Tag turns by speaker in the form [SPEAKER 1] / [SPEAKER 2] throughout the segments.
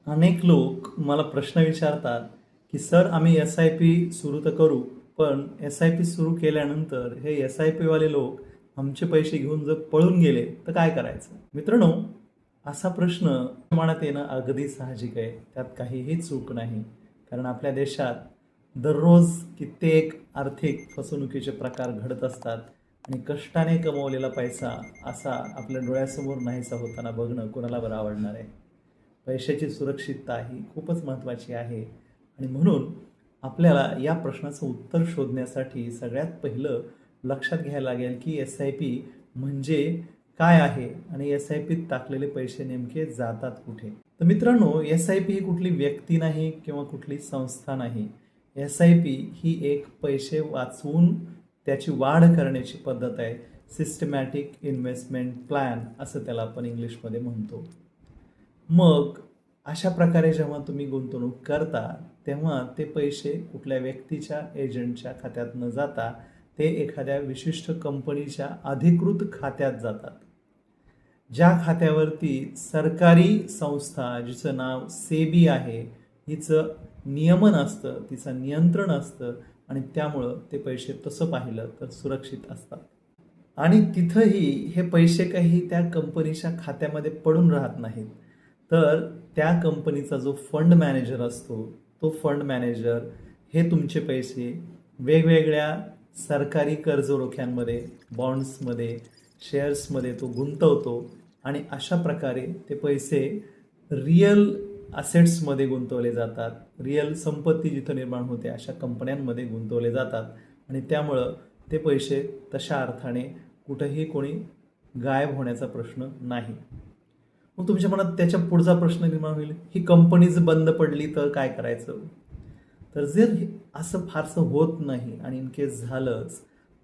[SPEAKER 1] अनेक लोक मला प्रश्न विचारतात की सर आम्ही SIP सुरू तर करू, पण SIP सुरू केल्यानंतर हे SIP वाले लोक आमचे पैसे घेऊन जर पळून गेले तर काय करायचं? मित्रांनो, असा प्रश्न मनात येणं अगदी साहजिक आहे. त्यात काहीही चूक नाही. कारण आपल्या देशात दररोज कित्येक आर्थिक फसवणुकीचे प्रकार घडत असतात आणि कष्टाने कमवलेला पैसा असा आपल्या डोळ्यासमोर नाहीसा होताना बघणं कोणाला बरं आवडणार आहे? पैशाची सुरक्षितता ही खूपच महत्त्वाची आहे आणि म्हणून आपल्याला या प्रश्नाचं उत्तर शोधण्यासाठी सगळ्यात पहिलं लक्षात घ्यायला लागेल की SIP म्हणजे काय आहे आणि SIPत टाकलेले पैसे नेमके जातात कुठे? तर मित्रांनो, SIP ही कुठली व्यक्ती नाही किंवा कुठली संस्था नाही. SIP ही एक पैसे वाचवून त्याची वाढ करण्याची पद्धत आहे. सिस्टमॅटिक इन्व्हेस्टमेंट प्लॅन असं त्याला आपण इंग्लिशमध्ये म्हणतो. मग अशा प्रकारे जेव्हा तुम्ही गुंतवणूक करता तेव्हा ते पैसे कुठल्या व्यक्तीच्या एजंटच्या खात्यात न जाता ते एखाद्या विशिष्ट कंपनीच्या अधिकृत खात्यात जातात. ज्या खात्यावरती सरकारी संस्था जिचं नाव सेबी आहे, हिचं नियमन असतं, तिचं नियंत्रण असतं आणि त्यामुळं ते पैसे तसं पाहिलं तर सुरक्षित असतात. आणि तिथंही हे पैसे काही त्या कंपनीच्या खात्यामध्ये पडून राहत नाहीत. तर त्या कंपनीचा जो फंड मॅनेजर असतो, तो फंड मॅनेजर हे तुमचे पैसे वेगवेगळ्या सरकारी कर्जरोख्यांमध्ये, बॉन्ड्समध्ये, शेअर्समध्ये तो गुंतवतो आणि अशा प्रकारे ते पैसे रिअल असेट्समध्ये गुंतवले जातात. रिअल संपत्ती जिथं निर्माण होते अशा कंपन्यांमध्ये गुंतवले जातात आणि त्यामुळं ते पैसे तशा अर्थाने कुठंही कोणी गायब होण्याचा प्रश्न नाही. मग तुमच्या मनात त्याच्या पुढचा प्रश्न निर्माण होईल, ही कंपनीच बंद पडली तर काय करायचं? तर जर असं फारसं होत नाही आणि इन केस झालंच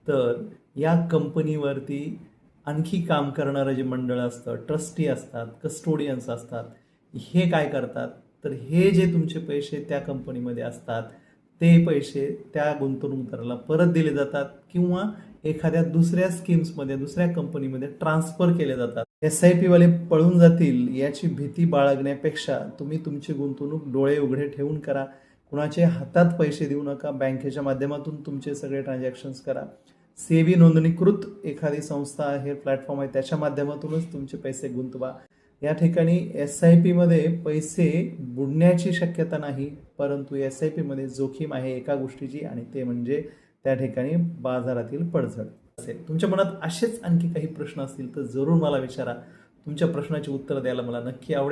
[SPEAKER 1] तर या कंपनीवरती आणखी काम करणारं जे मंडळ असतं, ट्रस्टी असतात, कस्टोडियन्स असतात, हे काय करतात तर हे जे तुमचे पैसे त्या कंपनीमध्ये असतात ते पैसे त्या गुंतवणूकदाराला परत दिले जातात किंवा एखाद्या दुसऱ्या स्कीम्समध्ये, दुसऱ्या कंपनीमध्ये ट्रान्सफर केले जातात. SIP वाले पळून जातील याची भीती बाळगण्यापेक्षा तुम्ही तुमची गुंतवणूक डोळे उघडे ठेवून करा. कुणाच्या हातात पैसे देऊ नका. बँकेच्या माध्यमातून तुमचे सगळे ट्रान्झॅक्शन्स करा. सेबी नोंदणीकृत एखादी संस्था आहे, प्लॅटफॉर्म आहे, त्याच्या माध्यमातूनच तुमचे पैसे गुंतवा. या ठिकाणी SIP मध्ये पैसे बुडण्याची शक्यता नाही, परंतु SIP मध्ये जोखीम आहे एका गोष्टीची आणि ते म्हणजे त्या ठिकाणी बाजारातील पडझड असेल. तुमच्या मनात असेच आणखी काही प्रश्न असतील तर जरूर मला विचारा. तुमच्या प्रश्नाची उत्तर द्यायला मला नक्की आवडेल.